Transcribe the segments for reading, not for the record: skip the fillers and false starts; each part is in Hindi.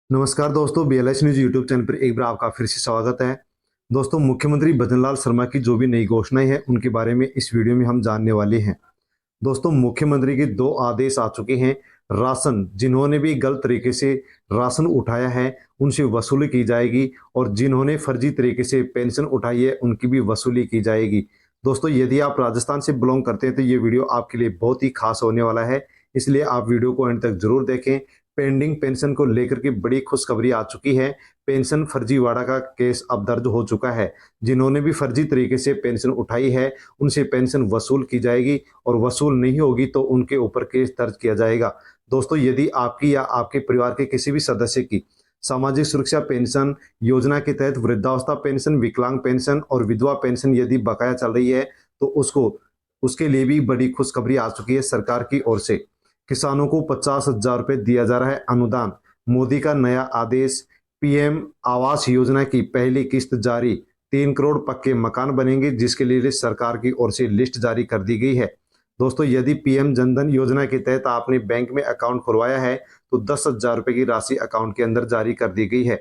नमस्कार दोस्तों, बीएलएच न्यूज यूट्यूब चैनल पर एक बार आपका फिर से स्वागत है। दोस्तों, मुख्यमंत्री भजनलाल शर्मा की जो भी नई घोषणाएं हैं उनके बारे में इस वीडियो में हम जानने वाले हैं। दोस्तों, मुख्यमंत्री के दो आदेश आ चुके हैं। राशन जिन्होंने भी गलत तरीके से राशन उठाया है उनसे वसूली की जाएगी और जिन्होंने फर्जी तरीके से पेंशन उठाई है उनकी भी वसूली की जाएगी। दोस्तों, यदि आप राजस्थान से बिलोंग करते हैं तो ये वीडियो आपके लिए बहुत ही खास होने वाला है, इसलिए आप वीडियो को अंत तक जरूर देखें। पेंडिंग पेंशन को लेकर के बड़ी खुशखबरी आ चुकी है। पेंशन फर्जीवाड़ा का केस अब दर्ज हो चुका है। जिन्होंने भी फर्जी तरीके से पेंशन उठाई है उनसे पेंशन वसूल की जाएगी और वसूल नहीं होगी तो उनके ऊपर केस दर्ज किया जाएगा। दोस्तों, यदि आपकी या आपके परिवार के किसी भी सदस्य की सामाजिक सुरक्षा पेंशन योजना के तहत वृद्धावस्था पेंशन, विकलांग पेंशन और विधवा पेंशन यदि बकाया चल रही है तो उसके लिए भी बड़ी खुशखबरी आ चुकी है सरकार की ओर से। किसानों को 50,000 रुपये दिया जा रहा है अनुदान। मोदी का नया आदेश। पीएम आवास योजना की पहली किस्त जारी। 3 करोड़ पक्के मकान बनेंगे जिसके लिए सरकार की ओर से लिस्ट जारी कर दी गई है। दोस्तों, यदि पीएम जनधन योजना के तहत आपने बैंक में अकाउंट खुलवाया है तो 10,000 रुपये की राशि अकाउंट के अंदर जारी कर दी गई है।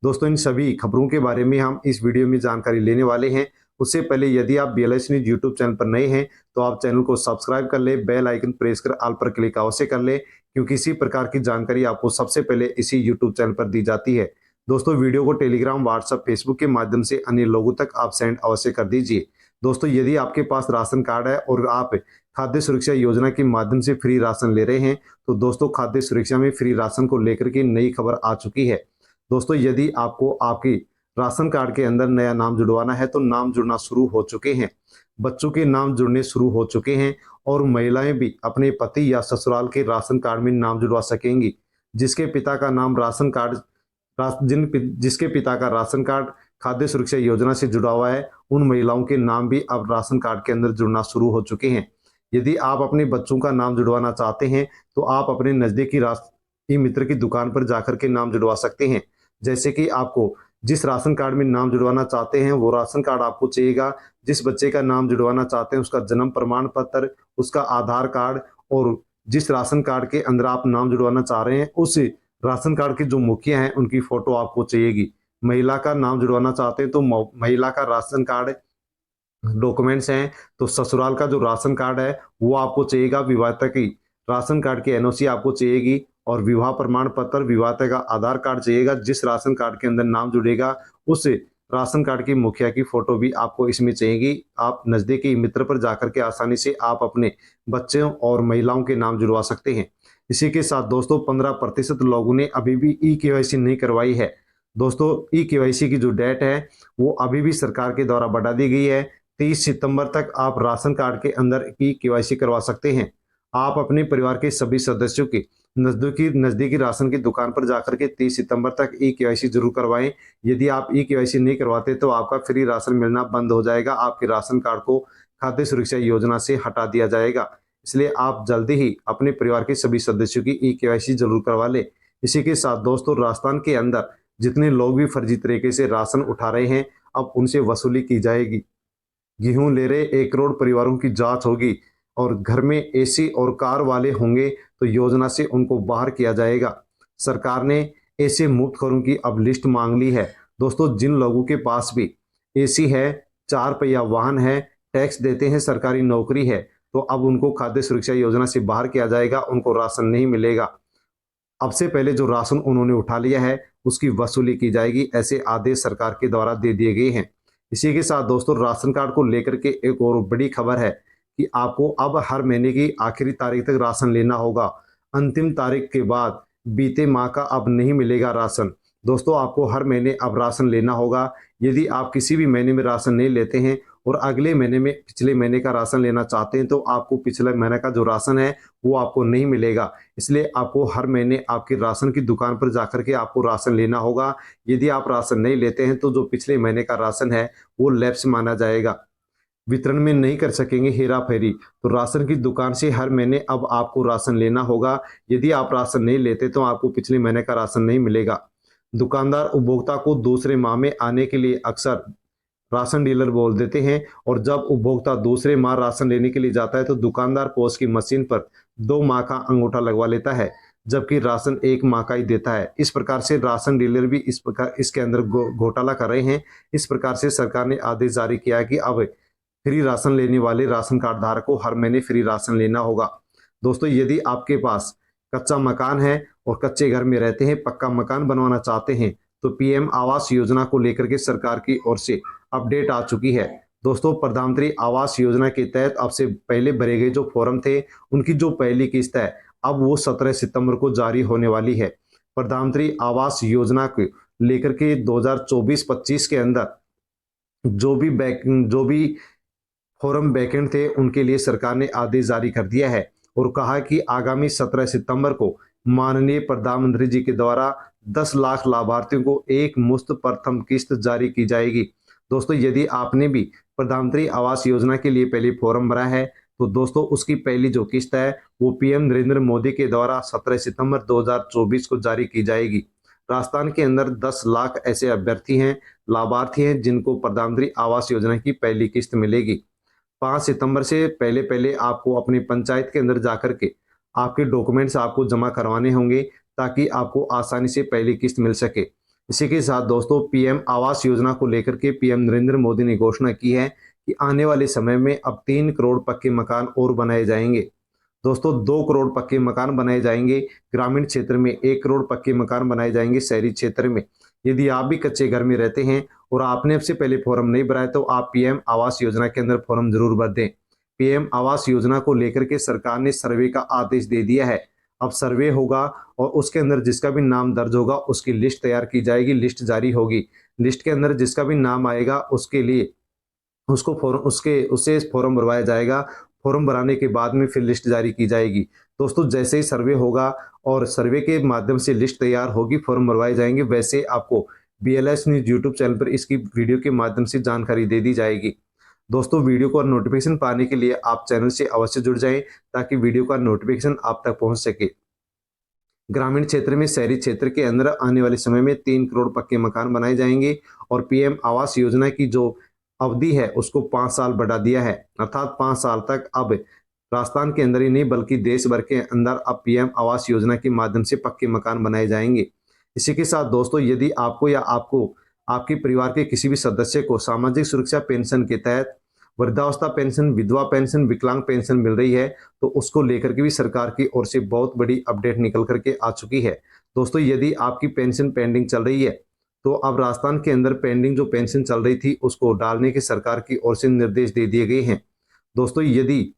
दोस्तों, इन सभी खबरों के बारे में हम इस वीडियो में जानकारी लेने वाले हैं। उससे पहले यदि आप बीएलएच न्यूज यूट्यूब चैनल पर नए हैं तो आप चैनल को सब्सक्राइब कर ले, बेल आइकन प्रेस कर ऑल पर क्लिक अवश्य कर ले, क्योंकि इसी प्रकार की जानकारी आपको सबसे पहले इसी यूट्यूब चैनल पर दी जाती है। दोस्तों, वीडियो को टेलीग्राम, व्हाट्सएप, फेसबुक के माध्यम से अन्य लोगों तक आप सेंड अवश्य कर दीजिए। दोस्तों, यदि आपके पास राशन कार्ड है और आप खाद्य सुरक्षा योजना के माध्यम से फ्री राशन ले रहे हैं तो दोस्तों, खाद्य सुरक्षा में फ्री राशन को लेकर के नई खबर आ चुकी है। दोस्तों, यदि आपको आपकी राशन कार्ड के अंदर नया नाम जुड़वाना है तो नाम जुड़ना शुरू हो चुके हैं। बच्चों के नाम जुड़ने शुरू हो चुके हैं और महिलाएं भी अपने पति या ससुराल के राशन कार्ड में नाम जुड़वा सकेंगी। जिसके पिता का नाम राशन कार्ड जिसके पिता का राशन कार्ड खाद्य सुरक्षा योजना से जुड़ा हुआ है उन महिलाओं के नाम भी अब राशन कार्ड के अंदर जुड़ना शुरू हो चुके हैं। यदि आप अपने बच्चों का नाम जुड़वाना चाहते हैं तो आप अपने नजदीकी ई मित्र की दुकान पर जाकर के नाम जुड़वा सकते हैं। जैसे कि आपको जिस राशन कार्ड में नाम जुड़वाना चाहते हैं वो राशन कार्ड आपको चाहिएगा। जिस बच्चे का नाम जुड़वाना चाहते हैं उसका जन्म प्रमाण पत्र, उसका आधार कार्ड और जिस राशन कार्ड के अंदर आप नाम जुड़वाना चाह रहे हैं उस राशन कार्ड के जो मुखिया हैं उनकी फोटो आपको चाहिएगी। महिला का नाम जुड़वाना चाहते हैं तो महिला का राशन कार्ड डॉक्यूमेंट्स हैं तो ससुराल का जो राशन कार्ड है वो आपको चाहिएगा। विवाहिता की राशन कार्ड की एनओसी आपको चाहिएगी और विवाह प्रमाण पत्र, विवाहिता का आधार कार्ड चाहिएगा। जिस राशन कार्ड के अंदर नाम जुड़ेगा उस राशन कार्ड की मुखिया की फोटो भी आपको इसमें चाहिएगी। आप नजदीकी मित्र पर जाकर के आसानी से आप अपने बच्चों और महिलाओं के नाम जुड़वा सकते हैं। इसी के साथ दोस्तों, 15% लोगों ने अभी भी ई केवाईसी नहीं करवाई है। दोस्तों, ई केवाईसी की जो डेट है वो अभी भी सरकार के द्वारा बढ़ा दी गई है। 30 सितंबर तक आप राशन कार्ड के अंदर ई केवाईसी करवा सकते हैं। आप अपने परिवार के सभी सदस्यों की नजदीकी राशन की दुकान पर जाकर के 30 सितंबर तक ई केवाईसी जरूर करवाएं। यदि आप ई केवाईसी नहीं करवाते तो आपका फ्री राशन मिलना बंद हो जाएगा। आपके राशन कार्ड को खाद्य सुरक्षा योजना से हटा दिया जाएगा। इसलिए आप जल्दी ही अपने परिवार के सभी सदस्यों की ई केवाईसी जरूर करवा ले। इसी के साथ दोस्तों, राजस्थान के अंदर जितने लोग भी फर्जी तरीके से राशन उठा रहे हैं अब उनसे वसूली की जाएगी। गेहूं ले रहे 1 करोड़ परिवारों की जांच होगी और घर में एसी और कार वाले होंगे तो योजना से उनको बाहर किया जाएगा। सरकार ने ऐसे मुफ्तखोरों की अब लिस्ट मांग ली है। दोस्तों, जिन लोगों के पास भी एसी है, 4 पहिया वाहन है, टैक्स देते हैं, सरकारी नौकरी है तो अब उनको खाद्य सुरक्षा योजना से बाहर किया जाएगा, उनको राशन नहीं मिलेगा। अब से पहले जो राशन उन्होंने उठा लिया है उसकी वसूली की जाएगी। ऐसे आदेश सरकार के द्वारा दे दिए गए हैं। इसी के साथ दोस्तों, राशन कार्ड को लेकर के एक और बड़ी खबर है कि आपको अब हर महीने की आखिरी तारीख तक राशन लेना होगा। अंतिम तारीख के बाद बीते माह का अब नहीं मिलेगा राशन। दोस्तों, आपको हर महीने अब राशन लेना होगा। यदि आप किसी भी महीने में राशन नहीं लेते हैं और अगले महीने में पिछले महीने का राशन लेना चाहते हैं तो आपको पिछले महीने का जो राशन है वो आपको नहीं मिलेगा। इसलिए आपको हर महीने आपकी राशन की दुकान पर जाकर के आपको राशन लेना होगा। यदि आप राशन नहीं लेते हैं तो जो पिछले महीने का राशन है वो लैप्स माना जाएगा। वितरण में नहीं कर सकेंगे हेरा फेरी। तो राशन की दुकान से हर महीने अब आपको राशन लेना होगा। यदि आप राशन नहीं लेते तो आपको पिछले महीने का राशन नहीं मिलेगा। दुकानदार उपभोक्ता को दूसरे माह में आने के लिए अक्सर राशन डीलर बोल देते हैं और जब उपभोक्ता दूसरे माह राशन लेने के लिए जाता है तो दुकानदार पोस्ट की मशीन पर 2 माह का अंगूठा लगवा लेता है। जबकि राशन 1 माह का ही देता है। इस प्रकार से राशन डीलर भी इस प्रकार इसके अंदर घोटाला कर रहे हैं। इस प्रकार से सरकार ने आदेश जारी किया है कि अब फ्री राशन लेने वाले राशन कार्ड धारक को हर महीने फ्री राशन लेना होगा। दोस्तों, यदि आपके पास कच्चा मकान है और कच्चे घर में रहते हैं, पक्का मकान बनवाना चाहते हैं, तो पीएम आवास योजना को लेकर के सरकार की ओर से अपडेट आ चुकी है। दोस्तों, प्रधानमंत्री आवास योजना के तहत अब से पहले भरे गए जो फॉर्म थे, उनकी जो पहली किस्त है, अब वो 17 सितंबर को जारी होने वाली है। प्रधानमंत्री आवास योजना को लेकर के 2024-25 के अंदर जो भी फॉर्म वैकेंट थे, उनके लिए सरकार ने आदेश जारी कर दिया है और कहा कि आगामी 17 सितंबर को माननीय प्रधानमंत्री जी के द्वारा 10 लाख लाभार्थियों को एक मुश्त प्रथम किस्त जारी की जाएगी। दोस्तों, यदि आपने भी प्रधानमंत्री आवास योजना के लिए पहले फॉर्म भरा है, तो दोस्तों उसकी पहली जो किस्त है वो पीएम नरेंद्र मोदी के द्वारा 17 सितंबर 2024 को जारी की जाएगी। राजस्थान के अंदर 10 लाख ऐसे अभ्यर्थी हैं, लाभार्थी हैं, जिनको प्रधानमंत्री आवास योजना की पहली किस्त मिलेगी। 5 सितंबर से पहले पहले आपको अपनी पंचायत के अंदर जाकर के आपके डॉक्यूमेंट्स आपको जमा करवाने होंगे, ताकि आपको आसानी से पहली किस्त मिल सके। इसी के साथ दोस्तों, पीएम आवास योजना को लेकर के पीएम नरेंद्र मोदी ने घोषणा की है कि आने वाले समय में अब 3 करोड़ पक्के मकान और बनाए जाएंगे। दोस्तों, 2 करोड़ पक्के मकान बनाए जाएंगे ग्रामीण क्षेत्र में, 1 करोड़ पक्के मकान बनाए जाएंगे शहरी क्षेत्र में। यदि आप भी कच्चे घर में रहते हैं और आपने अब से पहले फॉर्म नहीं भरा है, तो आप पीएम आवास योजना के अंदर फॉर्म जरूर भर दें। पीएम आवास योजना को लेकर के सरकार ने सर्वे का आदेश दे दिया है। अब सर्वे होगा और उसके अंदर जिसका भी नाम दर्ज होगा उसकी लिस्ट तैयार की जाएगी, लिस्ट जारी होगी। लिस्ट के अंदर जिसका भी नाम आएगा उसके लिए उसको फॉर्म उससे फॉर्म भरवाया जाएगा। फॉर्म भराने के बाद में फिर लिस्ट जारी की जाएगी। दोस्तों, जैसे ही सर्वे होगा और सर्वे के माध्यम से लिस्ट तैयार होगी, फॉर्म भरवाए जाएंगे, वैसे आपको बीएलएस न्यूज यूट्यूब चैनल पर इसकी वीडियो के माध्यम से जानकारी दे दी जाएगी। दोस्तों, वीडियो को नोटिफिकेशन पाने के लिए आप चैनल से अवश्य जुड़ जाएं, ताकि वीडियो का नोटिफिकेशन आप तक पहुंच सके। ग्रामीण क्षेत्र में, शहरी क्षेत्र के अंदर आने वाले समय में 3 करोड़ पक्के मकान बनाए जाएंगे और पीएम आवास योजना की जो अवधि है उसको 5 साल बढ़ा दिया है। अर्थात 5 साल तक अब राजस्थान के अंदर ही नहीं बल्कि देश भर के अंदर अब पीएम आवास योजना के माध्यम से पक्के मकान बनाए जाएंगे। इसी के साथ दोस्तों, यदि आपको या आपके परिवार के किसी भी सदस्य को सामाजिक सुरक्षा पेंशन के तहत वृद्धावस्था पेंशन, विधवा पेंशन, विकलांग पेंशन मिल रही है, तो उसको लेकर के भी सरकार की ओर से बहुत बड़ी अपडेट निकल करके आ चुकी है। दोस्तों, यदि आपकी पेंशन पेंडिंग चल रही है, तो अब राजस्थान के अंदर पेंडिंग जो पेंशन चल रही थी उसको डालने के सरकार की ओर से निर्देश दे दिए गए हैं। दोस्तों, यदि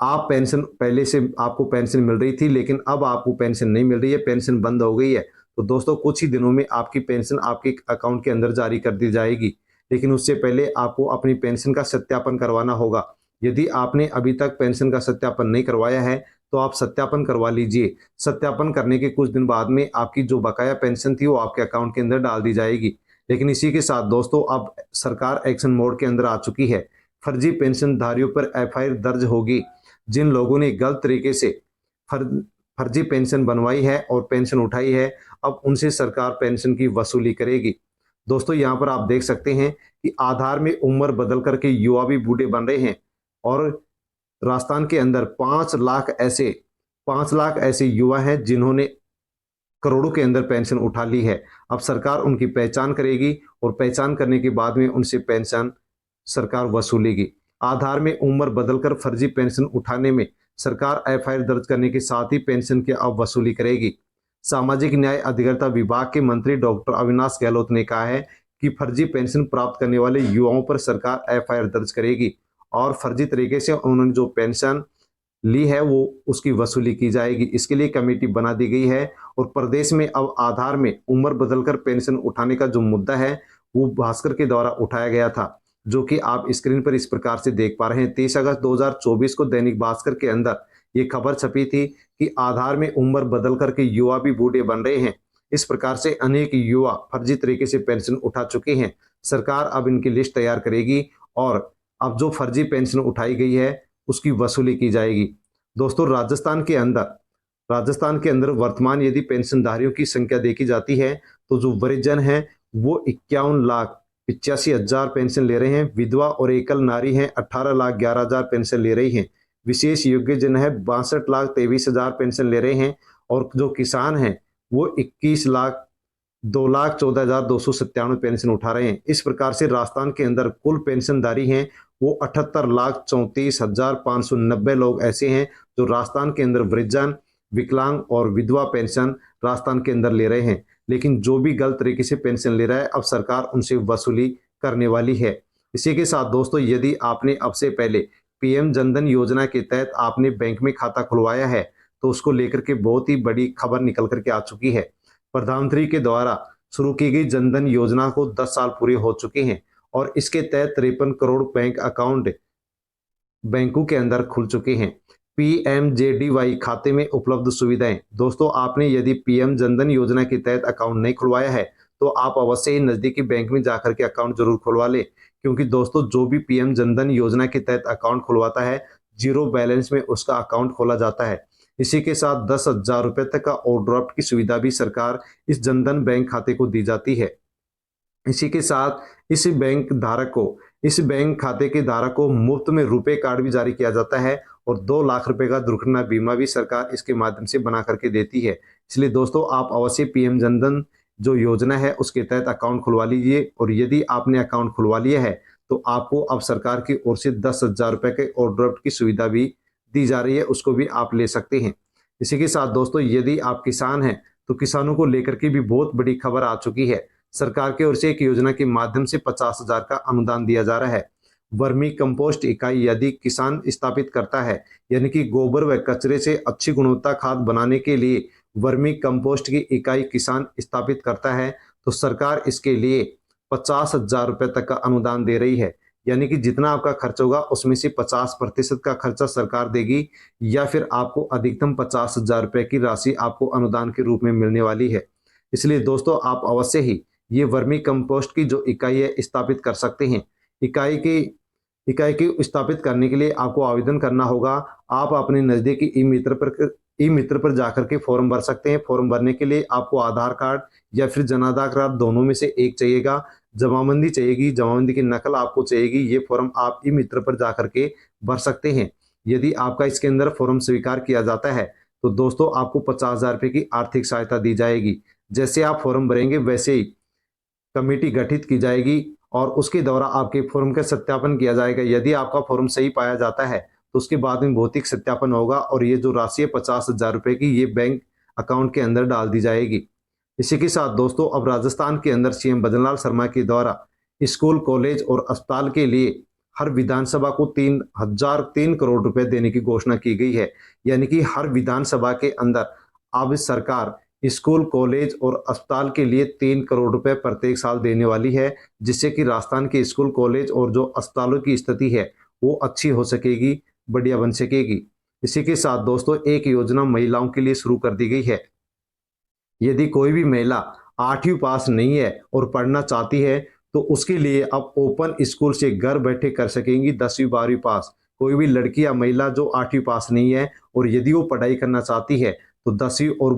आप पेंशन पहले से आपको पेंशन मिल रही थी लेकिन अब आपको पेंशन नहीं मिल रही है, पेंशन बंद हो गई है, तो दोस्तों कुछ ही दिनों में आपकी पेंशन आपके अकाउंट के अंदर जारी कर दी जाएगी। लेकिन उससे पहले आपको अपनी पेंशन का सत्यापन करवाना होगा। यदि आपने अभी तक पेंशन का सत्यापन नहीं करवाया है, तो आप सत्यापन करवा लीजिए। सत्यापन करने के कुछ दिन बाद में आपकी जो बकाया पेंशन थी वो आपके अकाउंट के अंदर डाल दी जाएगी। लेकिन इसी के साथ दोस्तों, अब सरकार एक्शन मोड के अंदर आ चुकी है। फर्जी पेंशनधारियों पर एफआईआर दर्ज होगी। जिन लोगों ने गलत तरीके से फर्जी पेंशन बनवाई है और पेंशन उठाई है, अब उनसे सरकार पेंशन की वसूली करेगी। दोस्तों, यहाँ पर आप देख सकते हैं कि आधार में उम्र बदल करके युवा भी बूढ़े बन रहे हैं और राजस्थान के अंदर 5 लाख ऐसे युवा हैं जिन्होंने करोड़ों के अंदर पेंशन उठा ली है। अब सरकार उनकी पहचान करेगी और पहचान करने के बाद में उनसे पेंशन सरकार वसूलेगी। आधार में उम्र बदलकर फर्जी पेंशन उठाने में सरकार एफआईआर दर्ज करने के साथ ही पेंशन की अब वसूली करेगी। सामाजिक न्याय अधिकारिता विभाग के मंत्री डॉक्टर अविनाश गहलोत ने कहा है कि फर्जी पेंशन प्राप्त करने वाले युवाओं पर सरकार एफआईआर दर्ज करेगी और फर्जी तरीके से उन्होंने जो पेंशन ली है वो उसकी वसूली की जाएगी। इसके लिए कमेटी बना दी गई है और प्रदेश में अब आधार में उम्र बदलकर पेंशन उठाने का जो मुद्दा है वो भास्कर के द्वारा उठाया गया था, जो कि आप स्क्रीन पर इस प्रकार से देख पा रहे हैं। 23 अगस्त 2024 को दैनिक भास्कर के अंदर ये खबर छपी थी कि आधार में उम्र बदल करके युवा भी बूढ़े बन रहे हैं। इस प्रकार से अनेक युवा फर्जी तरीके से पेंशन उठा चुके हैं। सरकार अब इनकी लिस्ट तैयार करेगी और अब जो फर्जी पेंशन उठाई गई है उसकी वसूली की जाएगी। दोस्तों, राजस्थान के अंदर वर्तमान यदि पेंशनधारियों की संख्या देखी जाती है तो जो वृद्धजन है वो 51,85,000 पेंशन ले रहे हैं। विधवा और एकल नारी हैं 18,11,000 पेंशन ले रही हैं। विशेष योग्य जन है 62,23,000 पेंशन ले रहे हैं और जो किसान हैं वो 21,02,14,297 पेंशन उठा रहे हैं। इस प्रकार से राजस्थान के अंदर कुल पेंशनधारी हैं वो 78,34,590 लोग ऐसे हैं जो राजस्थान के अंदर वृद्धजन, विकलांग और विधवा पेंशन राजस्थान के अंदर ले रहे हैं। लेकिन जो भी गलत तरीके से पेंशन ले रहा है अब सरकार उनसे वसूली करने वाली है। इसी के साथ दोस्तों, यदि आपने अब से पहले पीएम जनधन योजना के तहत आपने बैंक में खाता खुलवाया है तो उसको लेकर के बहुत ही बड़ी खबर निकल करके आ चुकी है। प्रधानमंत्री के द्वारा शुरू की गई जनधन योजना को 10 साल पूरे हो चुके हैं और इसके तहत 53 करोड़ बैंक अकाउंट बैंकों के अंदर खुल चुके हैं। पीएमजेडीवाई खाते में उपलब्ध सुविधाएं। दोस्तों, आपने यदि पीएम जनधन योजना के तहत अकाउंट नहीं खुलवाया है तो आप अवश्य ही नजदीकी बैंक में जाकर के अकाउंट जरूर खुलवा ले, क्योंकि दोस्तों जो भी पीएम जनधन योजना के तहत अकाउंट खुलवाता है जीरो बैलेंस में उसका अकाउंट खोला जाता है। इसी के साथ 10,000 रुपए तक का ओवरड्राफ्ट की सुविधा भी सरकार इस जनधन बैंक खाते को दी जाती है। इसी के साथ इस बैंक खाते के धारक को मुफ्त में रुपए कार्ड भी जारी किया जाता है और 2 लाख रुपए का दुर्घटना बीमा भी सरकार इसके माध्यम से बना करके देती है। इसलिए दोस्तों, आप अवश्य पीएम जनधन जो योजना है उसके तहत अकाउंट खुलवा लीजिए और यदि आपने अकाउंट खुलवा लिया है तो आपको अब सरकार की ओर से 10,000 रुपए के ओवरड्राफ्ट की सुविधा भी दी जा रही है, उसको भी आप ले सकते हैं। इसी के साथ दोस्तों, यदि आप किसान हैं तो किसानों को लेकर के भी बहुत बड़ी खबर आ चुकी है। सरकार की ओर से एक योजना के माध्यम से 50,000 का अनुदान दिया जा रहा है। वर्मी कंपोस्ट इकाई यदि किसान स्थापित करता है, यानी कि गोबर व कचरे से अच्छी गुणवत्ता खाद बनाने के लिए वर्मी कंपोस्ट की इकाई किसान स्थापित करता है तो सरकार इसके लिए 50,000 रुपए तक का अनुदान दे रही है। यानी कि जितना आपका खर्च होगा उसमें से 50% का खर्चा सरकार देगी या फिर आपको अधिकतम 50,000 रुपए की राशि आपको अनुदान के रूप में मिलने वाली है। इसलिए दोस्तों, आप अवश्य ही ये वर्मी कंपोस्ट की जो इकाई है स्थापित कर सकते हैं। इकाई की स्थापित करने के लिए आपको आवेदन करना होगा। आप अपने नजदीकी ई मित्र पर जाकर के फॉर्म भर सकते हैं। फॉर्म भरने के लिए आपको आधार कार्ड या फिर जन आधार कार्ड दोनों में से एक चाहिएगा। जमाबंदी चाहिएगी, जमाबंदी की नकल आपको चाहिएगी। ये फॉर्म आप ई मित्र पर जाकर के भर सकते हैं। यदि आपका इसके अंदर फॉर्म स्वीकार किया जाता है तो दोस्तों आपको 50,000 रुपए की आर्थिक सहायता दी जाएगी। जैसे आप फॉर्म भरेंगे वैसे ही कमेटी गठित की जाएगी और उसके द्वारा आपके फॉर्म का सत्यापन किया जाएगा। यदि आपका फॉर्म सही पाया जाता है तो उसके बाद में भौतिक सत्यापन होगा और ये जो राशि है 50,000 रुपए की ये बैंक अकाउंट के अंदर डाल दी जाएगी। इसी के साथ दोस्तों, अब राजस्थान के अंदर सीएम भजनलाल शर्मा के द्वारा स्कूल, कॉलेज और अस्पताल के लिए हर विधानसभा को 3 करोड़ रुपए देने की घोषणा की गई है। यानी कि हर विधानसभा के अंदर अब सरकार स्कूल, कॉलेज और अस्पताल के लिए 3 करोड़ रुपए प्रत्येक साल देने वाली है, जिससे कि राजस्थान के स्कूल, कॉलेज और जो अस्पतालों की स्थिति है वो अच्छी हो सकेगी, बढ़िया बन सकेगी। इसी के साथ दोस्तों, एक योजना महिलाओं के लिए शुरू कर दी गई है। यदि कोई भी महिला 8वीं पास नहीं है और पढ़ना चाहती है तो उसके लिए अब ओपन स्कूल से घर बैठे कर सकेंगी 10वीं 12वीं पास। कोई भी लड़की या महिला जो 8वीं पास नहीं है और यदि वो पढ़ाई करना चाहती है तो 10वीं और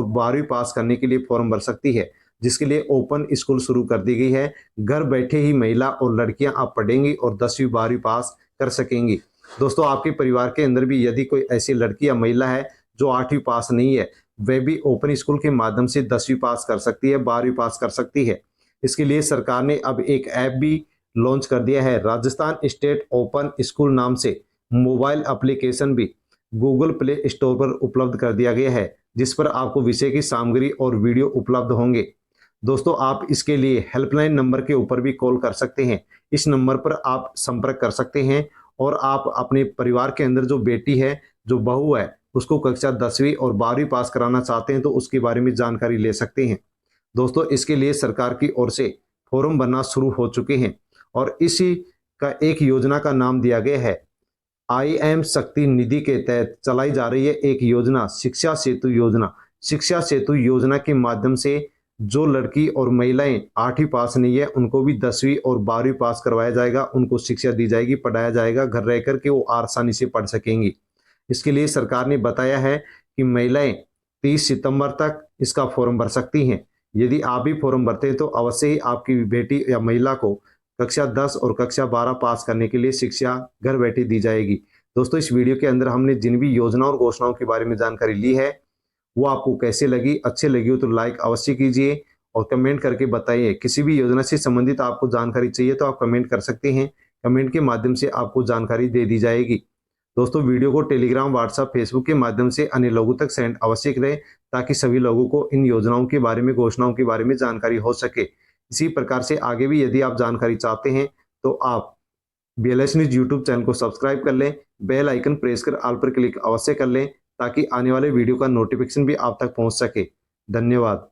12वीं पास करने के लिए फॉर्म भर सकती है, जिसके लिए ओपन स्कूल शुरू कर दी गई है। घर बैठे ही महिला और लड़कियां आप पढ़ेंगी और 10वीं 12वीं पास कर सकेंगी। दोस्तों, आपके परिवार के अंदर भी यदि कोई ऐसी लड़की या महिला है जो 8वीं पास नहीं है, वह भी ओपन स्कूल के माध्यम से 10वीं पास कर सकती है, 12वीं पास कर सकती है। इसके लिए सरकार ने अब एक ऐप भी लॉन्च कर दिया है। राजस्थान स्टेट ओपन स्कूल नाम से मोबाइल एप्लीकेशन भी गूगल प्ले स्टोर पर उपलब्ध कर दिया गया है, जिस पर आपको विषय की सामग्री और वीडियो उपलब्ध होंगे। दोस्तों, आप इसके लिए हेल्पलाइन नंबर के ऊपर भी कॉल कर सकते हैं। इस नंबर पर आप संपर्क कर सकते हैं और आप अपने परिवार के अंदर जो बेटी है, जो बहू है, उसको कक्षा 10वीं और 12वीं पास कराना चाहते हैं तो उसके बारे में जानकारी ले सकते हैं। दोस्तों, इसके लिए सरकार की ओर से फॉर्म भरना शुरू हो चुके हैं और इसी का एक योजना का नाम दिया गया है IM शक्ति निधि के तहत चलाई जा रही है एक योजना, शिक्षा सेतु योजना। शिक्षा सेतु योजना के माध्यम से जो लड़की और महिलाएं 8वीं पास नहीं है उनको भी 10वीं और 12वीं पास करवाया जाएगा, उनको शिक्षा दी जाएगी, पढ़ाया जाएगा, घर रह करके वो आसानी से पढ़ सकेंगी। इसके लिए सरकार ने बताया है कि महिलाएं 30 सितंबर तक इसका फॉर्म भर सकती हैं। यदि आप भी फॉर्म भरते हैं तो अवश्य ही आपकी बेटी या महिला को कक्षा 10 और कक्षा 12 पास करने के लिए शिक्षा घर बैठे दी जाएगी। दोस्तों इस वीडियो के अंदर हमने जिन भी योजना और घोषणाओं के बारे में जानकारी ली है वो आपको कैसे लगी, अच्छी लगी हो तो लाइक अवश्य कीजिए और कमेंट करके बताइए। किसी भी योजना से संबंधित आपको जानकारी चाहिए तो आप कमेंट कर सकते हैं, कमेंट के माध्यम से आपको जानकारी दे दी जाएगी। दोस्तों वीडियो को टेलीग्राम, व्हाट्सएप, फेसबुक के माध्यम से अन्य लोगों तक सेंड अवश्य करें ताकि सभी लोगों को इन योजनाओं के बारे में, घोषणाओं के बारे में जानकारी हो सके। इसी प्रकार से आगे भी यदि आप जानकारी चाहते हैं तो आप BLS न्यूज यूट्यूब चैनल को सब्सक्राइब कर लें, बेल आइकन प्रेस कर ऑल पर क्लिक अवश्य कर लें ताकि आने वाले वीडियो का नोटिफिकेशन भी आप तक पहुंच सके। धन्यवाद।